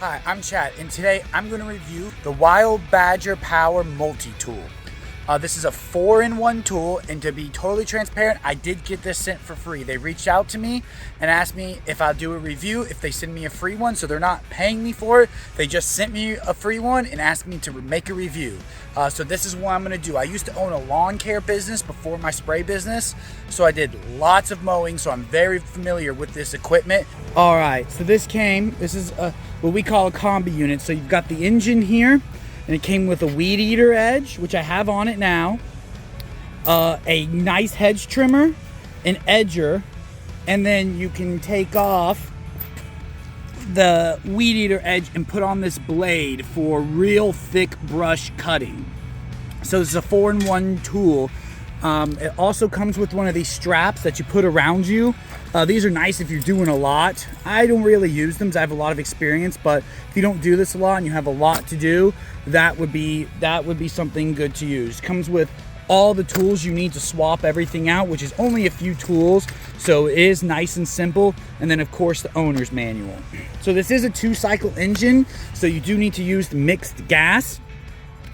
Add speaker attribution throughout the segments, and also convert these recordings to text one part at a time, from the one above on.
Speaker 1: Hi, I'm Chad, and today I'm going to review the Wild Badger Power Multi-Tool. This is a 4-in-1 tool, and to be totally transparent, I did get this sent for free. They reached out to me and asked me if I'll do a review, if they send me a free one, so they're not paying me for it. They just sent me a free one and asked me to make a review. So this is what I'm going to do. I used to own a lawn care business before my spray business, so I did lots of mowing, so I'm very familiar with this equipment. All right, so this is what we call a combi unit. So you've got the engine here, and it came with a weed eater edge, which I have on it now, a nice hedge trimmer, an edger, and then you can take off the weed eater edge and put on this blade for real thick brush cutting. So this is a 4-in-1 tool. It also comes with one of these straps that you put around you. These are nice if you're doing a lot. I don't really use them because I have a lot of experience, but if you don't do this a lot and you have a lot to do, that would be something good to use. Comes with all the tools you need to swap everything out, which is only a few tools, so it is nice and simple. And then of course the owner's manual. So this is a 2-cycle engine, so you do need to use the mixed gas.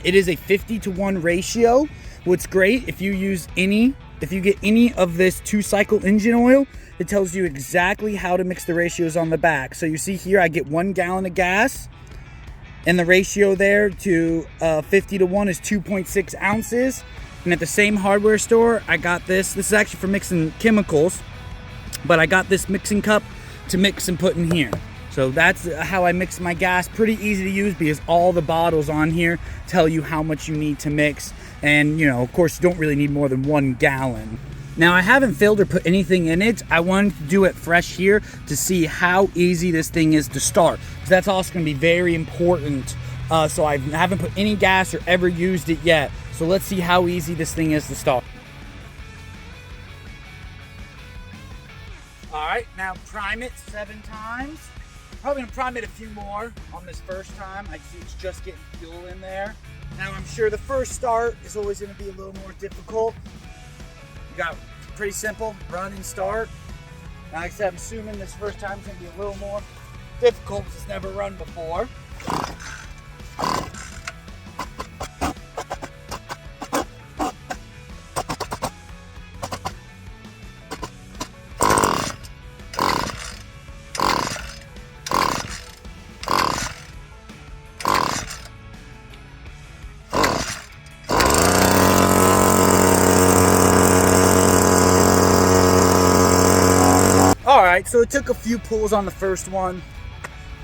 Speaker 1: It is a 50-to-1 ratio. What's great, if you get any of this 2-cycle engine oil, it tells you exactly how to mix the ratios on the back. So you see here, I get 1 gallon of gas, and the ratio there to 50-to-1 is 2.6 ounces. And at the same hardware store, I got this. This is actually for mixing chemicals, but I got this mixing cup to mix and put in here. So that's how I mix my gas. Pretty easy to use because all the bottles on here tell you how much you need to mix. And of course, you don't really need more than 1 gallon. Now, I haven't filled or put anything in it. I wanted to do it fresh here to see how easy this thing is to start. Because that's also going to be very important. So I haven't put any gas or ever used it yet. So let's see how easy this thing is to start. All right, now prime it 7 times. Probably gonna prime it a few more on this first time. I see it's just getting fuel in there. Now I'm sure the first start is always gonna be a little more difficult. You got pretty simple, run and start. Now, like I said, I'm assuming this first time is gonna be a little more difficult because it's never run before. Alright, so it took a few pulls on the first one.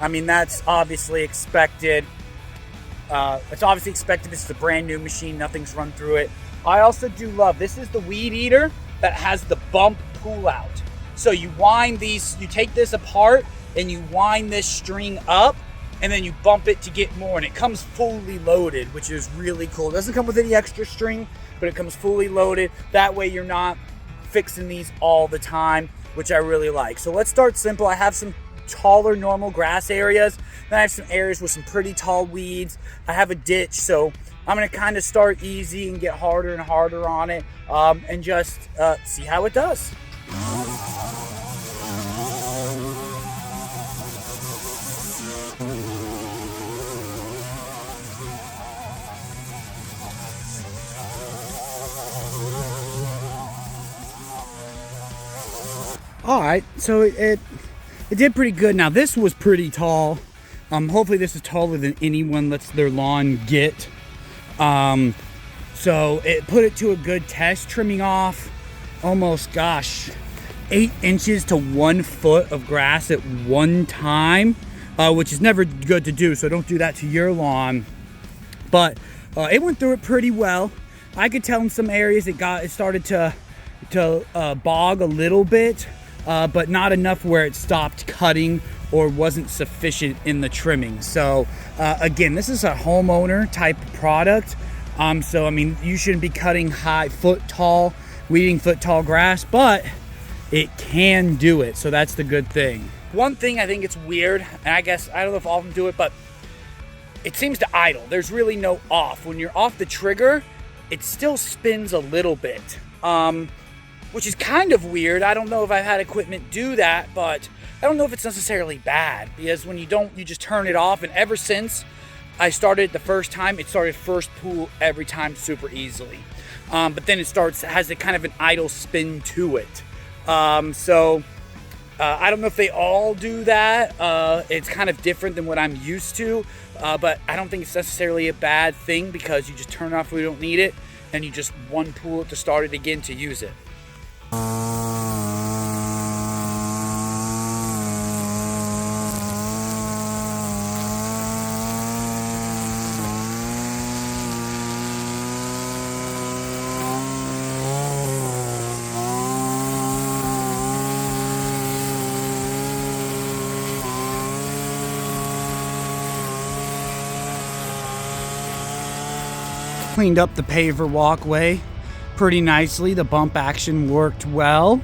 Speaker 1: I mean, that's obviously expected. It's obviously expected. This is a brand new machine. Nothing's run through it. I also do love, this is the weed eater that has the bump pull out. So you wind these, you take this apart and you wind this string up and then you bump it to get more. And it comes fully loaded, which is really cool. It doesn't come with any extra string, but it comes fully loaded. That way you're not fixing these all the time, which I really like. So let's start simple. I have some taller normal grass areas. Then I have some areas with some pretty tall weeds. I have a ditch, so I'm gonna kind of start easy and get harder and harder on it and just see how it does. All right, so it did pretty good. Now this was pretty tall. Hopefully this is taller than anyone lets their lawn get. So it put it to a good test, trimming off almost, 8 inches to 1 foot of grass at one time, which is never good to do. So don't do that to your lawn. But it went through it pretty well. I could tell in some areas it started to bog a little bit. But not enough where it stopped cutting or wasn't sufficient in the trimming. So again, this is a homeowner type product. So I mean, you shouldn't be cutting weeding foot tall grass, but it can do it. So that's the good thing. One thing I think it's weird, and I guess I don't know if all of them do it, but it seems to idle. There's really no off. When you're off the trigger, it still spins a little bit. which is kind of weird. I don't know if I've had equipment do that, but I don't know if it's necessarily bad, because when you don't, you just turn it off. And ever since I started the first time, it started first pool every time super easily. But then it has a kind of an idle spin to it. I don't know if they all do that. It's kind of different than what I'm used to, but I don't think it's necessarily a bad thing, because you just turn it off when you don't need it, and you just one pool it to start it again to use it. Cleaned up the paver walkway pretty nicely. The bump action worked well.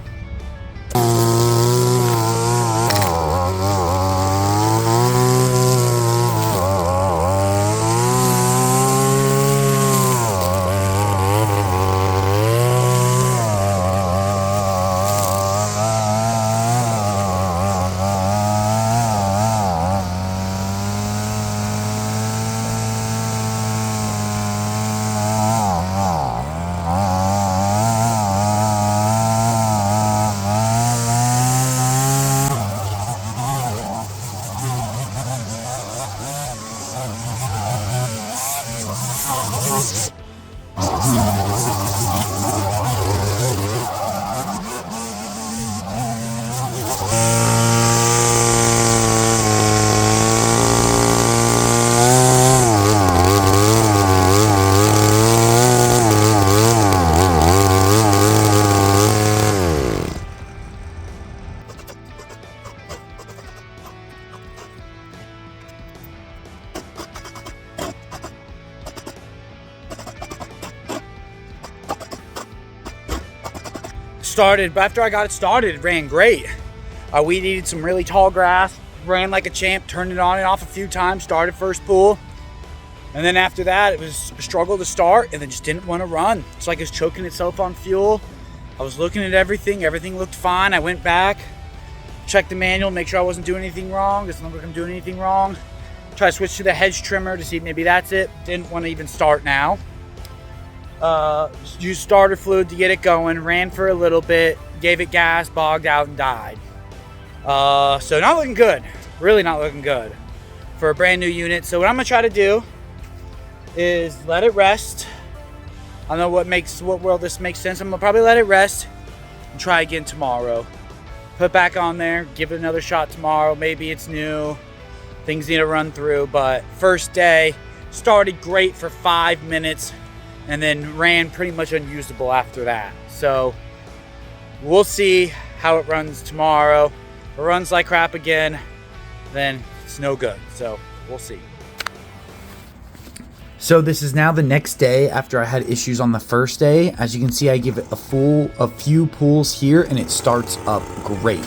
Speaker 1: But after I got it started, it ran great. We needed some really tall grass, ran like a champ, turned it on and off a few times, started first pool. And then after that, it was a struggle to start, and then just didn't want to run. It's like it was choking itself on fuel. I was looking at everything looked fine. I went back, checked the manual, make sure I wasn't doing anything wrong. Doesn't look like I'm doing anything wrong. Try to switch to the Hedge trimmer to see if maybe that's it. Didn't want to even start now. Used starter fluid to get it going, ran for a little bit, gave it gas, bogged out, and died. So not looking good, really not looking good for a brand new unit. So what I'm gonna try to do is let it rest. I don't know what world this makes sense. I'm gonna probably let it rest and try again tomorrow. Put it back on there, give it another shot tomorrow. Maybe it's new, things need to run through, but first day, started great for 5 minutes, and then ran pretty much unusable after that. So we'll see how it runs tomorrow. If it runs like crap again, then it's no good. So we'll see. So this is now the next day after I had issues on the first day. As you can see, I give it a few pulls here and it starts up great.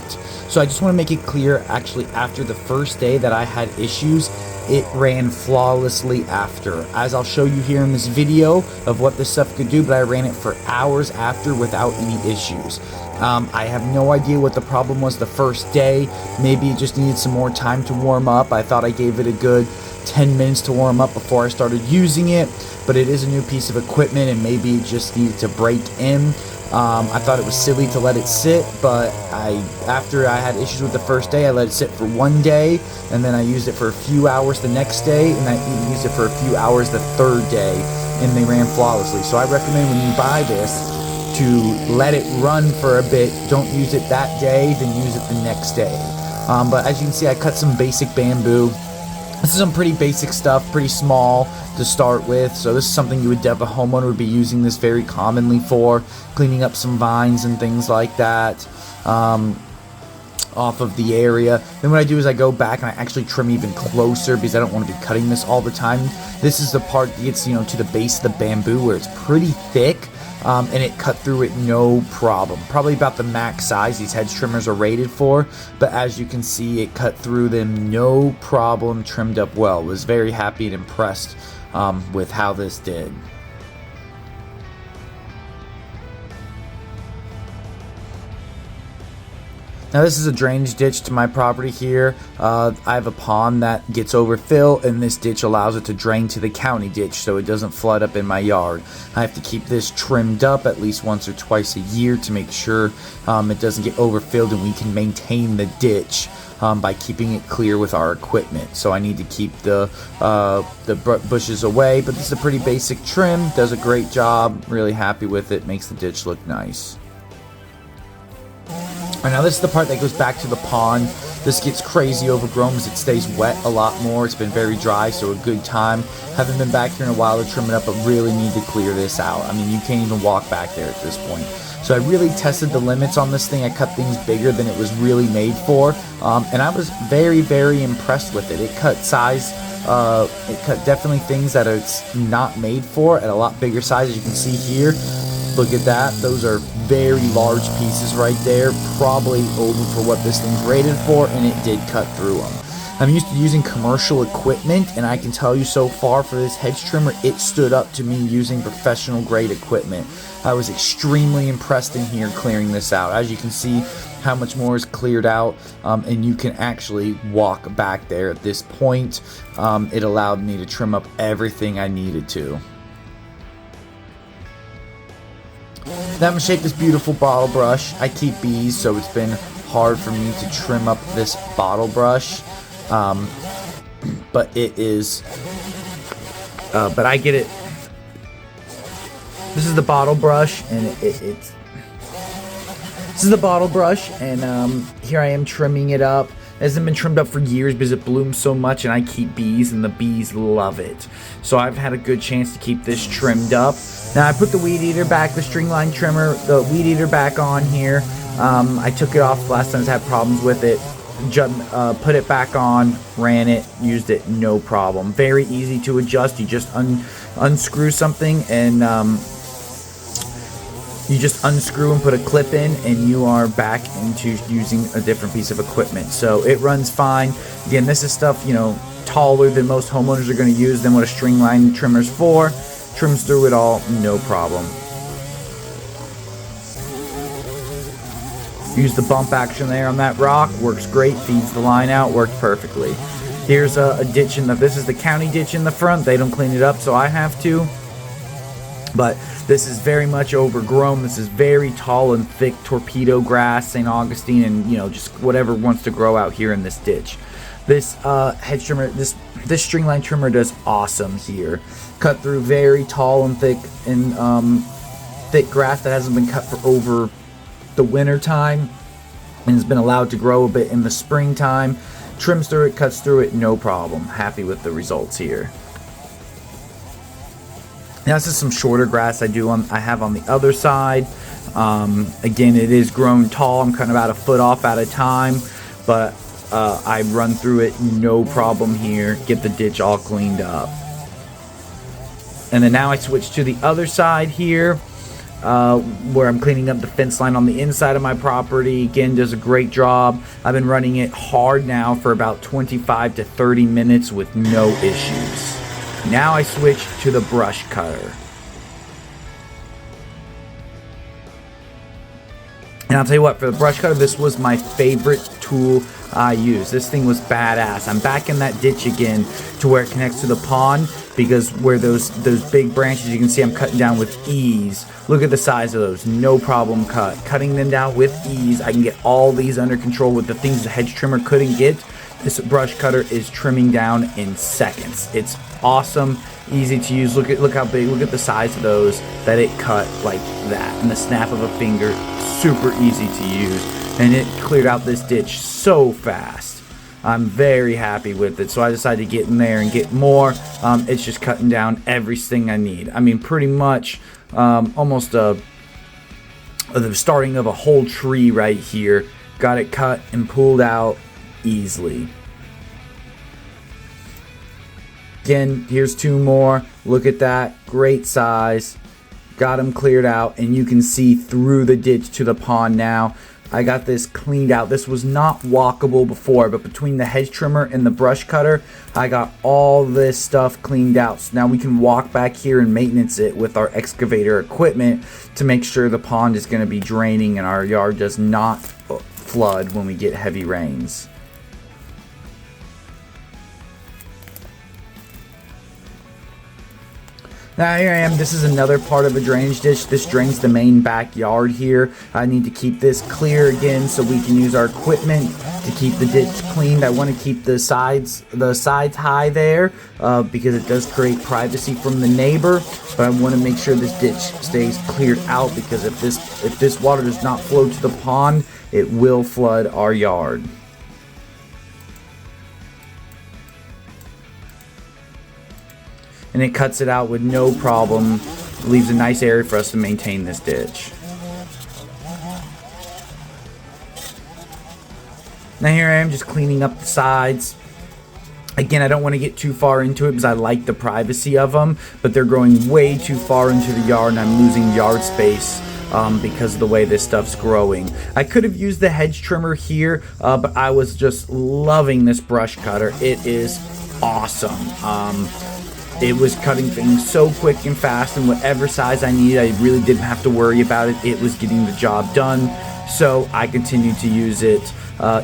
Speaker 1: So I just want to make it clear, actually after the first day that I had issues, it ran flawlessly after. As I'll show you here in this video of what this stuff could do, but I ran it for hours after without any issues. I have no idea what the problem was the first day. Maybe it just needed some more time to warm up. I thought I gave it a good 10 minutes to warm up before I started using it, but it is a new piece of equipment and maybe it just needed to break in. I thought it was silly to let it sit, but after I had issues with the first day, I let it sit for 1 day, and then I used it for a few hours the next day, and I even used it for a few hours the third day, and they ran flawlessly. So I recommend when you buy this to let it run for a bit. Don't use it that day, then use it the next day. But as you can see, I cut some basic bamboo. This is some pretty basic stuff, pretty small to start with. So this is something you would a homeowner would be using this very commonly for, cleaning up some vines and things like that off of the area. Then what I do is I go back and I actually trim even closer because I don't want to be cutting this all the time. This is the part that gets, to the base of the bamboo where it's pretty thick. And it cut through it no problem. Probably about the max size these hedge trimmers are rated for, but as you can see, it cut through them no problem, trimmed up well. Was very happy and impressed with how this did. Now this is a drainage ditch to my property here. I have a pond that gets overfilled, and this ditch allows it to drain to the county ditch so it doesn't flood up in my yard. I have to keep this trimmed up at least once or twice a year to make sure it doesn't get overfilled, and we can maintain the ditch by keeping it clear with our equipment. So I need to keep the bushes away, but this is a pretty basic trim. Does a great job. Really happy with it. Makes the ditch look nice. Alright, now this is the part that goes back to the pond. This gets crazy overgrown as it stays wet a lot more. It's been very dry, so a good time. Haven't been back here in a while to trim it up, but really need to clear this out. I mean, you can't even walk back there at this point. So I really tested the limits on this thing. I cut things bigger than it was really made for, and I was very, very impressed with it. It cut size. It cut definitely things that it's not made for at a lot bigger size, as you can see here. Look at that. Those are very large pieces right there, probably over for what this thing's rated for, and it did cut through them. I'm used to using commercial equipment, and I can tell you so far for this hedge trimmer, it stood up to me using professional grade equipment. I was extremely impressed in here clearing this out. As you can see how much more is cleared out, and you can actually walk back there at this point. It allowed me to trim up everything I needed to. Now I'm going to shape this beautiful bottle brush. I keep bees, so it's been hard for me to trim up this bottle brush. But it is, but I get it. This is the bottle brush, and this is the bottle brush, and here I am trimming it up. It hasn't been trimmed up for years because it blooms so much, and I keep bees, and the bees love it. So I've had a good chance to keep this trimmed up. Now I put the weed eater back, the stringline trimmer, the weed eater back on here. I took it off last time I had problems with it. Put it back on, ran it, used it, no problem. Very easy to adjust. You just unscrew something, and you just unscrew and put a clip in, and you are back into using a different piece of equipment. So it runs fine. Again, this is stuff, you know, taller than most homeowners are going to use than what a string line trimmer's for. Trims through it all, no problem. Use the bump action there on that rock, works great, feeds the line out, worked perfectly. Here's a ditch in this is the county ditch in the front. They don't clean it up, so I have to. But this is very much overgrown. This is very tall and thick torpedo grass, St. Augustine, and, you know, just whatever wants to grow out here in this ditch. This hedge trimmer, this stringline trimmer does awesome here. Cut through very tall and thick grass that hasn't been cut for over the winter time, and has been allowed to grow a bit in the springtime. Trims through it, cuts through it, no problem. Happy with the results here. Now this is some shorter grass I have on the other side. Again, it is grown tall. I'm cutting about a foot off at a time, but I run through it, no problem here. Get the ditch all cleaned up. And then now I switch to the other side here, where I'm cleaning up the fence line on the inside of my property. Again, does a great job. I've been running it hard now for about 25 to 30 minutes with no issues. Now I switch to the brush cutter. And I'll tell you what, for the brush cutter, this was my favorite tool I used. This thing was badass. I'm back in that ditch again to where it connects to the pond, because where those big branches, you can see I'm cutting down with ease. Look at the size of those, no problem cut. Cutting them down with ease, I can get all these under control with the things the hedge trimmer couldn't get. This brush cutter is trimming down in seconds. It's awesome, easy to use. Look how big, look at the size of those that it cut like that in the snap of a finger. Super easy to use, and it cleared out this ditch so fast. I'm very happy with it, so I decided to get in there and get more. It's just cutting down everything I need. I mean, pretty much almost the starting of a whole tree right here. Got it cut and pulled out easily. Again, here's two more. Look at that, great size. Got them cleared out, and you can see through the ditch to the pond now. I got this cleaned out. This was not walkable before, but between the hedge trimmer and the brush cutter, I got all this stuff cleaned out. So now we can walk back here and maintenance it with our excavator equipment to make sure the pond is going to be draining and our yard does not flood when we get heavy rains. Now here I am, this is another part of a drainage ditch. This drains the main backyard here. I need to keep this clear again so we can use our equipment to keep the ditch cleaned. I want to keep the sides high there because it does create privacy from the neighbor. But I want to make sure this ditch stays cleared out, because if this water does not flow to the pond, it will flood our yard. And it cuts it out with no problem. Leaves a nice area for us to maintain this ditch. Now here I am just cleaning up the sides. Again, I don't want to get too far into it because I like the privacy of them, but they're growing way too far into the yard and I'm losing yard space because of the way this stuff's growing. I could have used the hedge trimmer here, but I was just loving this brush cutter. It is awesome. It was cutting things so quick and fast, and whatever size I needed, I really didn't have to worry about it. It was getting the job done, so I continued to use it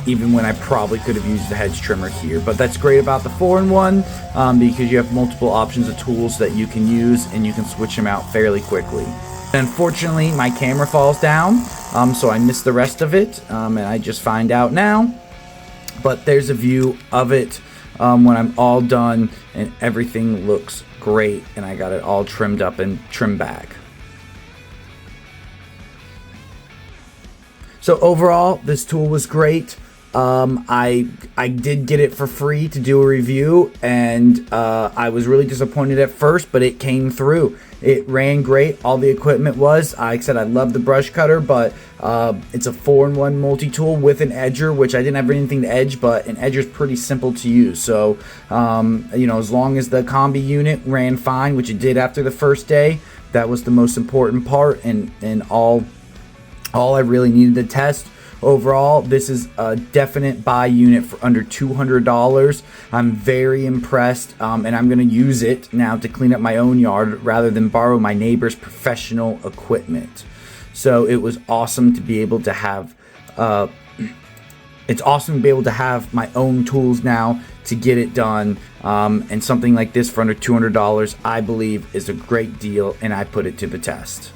Speaker 1: even when I probably could have used the hedge trimmer here. But that's great about the 4-in-1 because you have multiple options of tools that you can use, and you can switch them out fairly quickly. Unfortunately, my camera falls down, so I missed the rest of it, and I just find out now. But there's a view of it when I'm all done and everything looks great, and I got it all trimmed up and trimmed back. So overall, this tool was great. I did get it for free to do a review, and I was really disappointed at first, but it came through. It ran great. All the equipment was. Like I said, I love the brush cutter, but it's a 4-in-1 multi-tool with an edger, which I didn't have anything to edge, but an edger is pretty simple to use. So, you know, as long as the combi unit ran fine, which it did after the first day, that was the most important part, and all I really needed to test. Overall, this is a definite buy unit for under $200. I'm very impressed, and I'm going to use it now to clean up my own yard rather than borrow my neighbor's professional equipment. So it was awesome to be able to have my own tools now to get it done, and something like this for under $200 I believe is a great deal, and I put it to the test.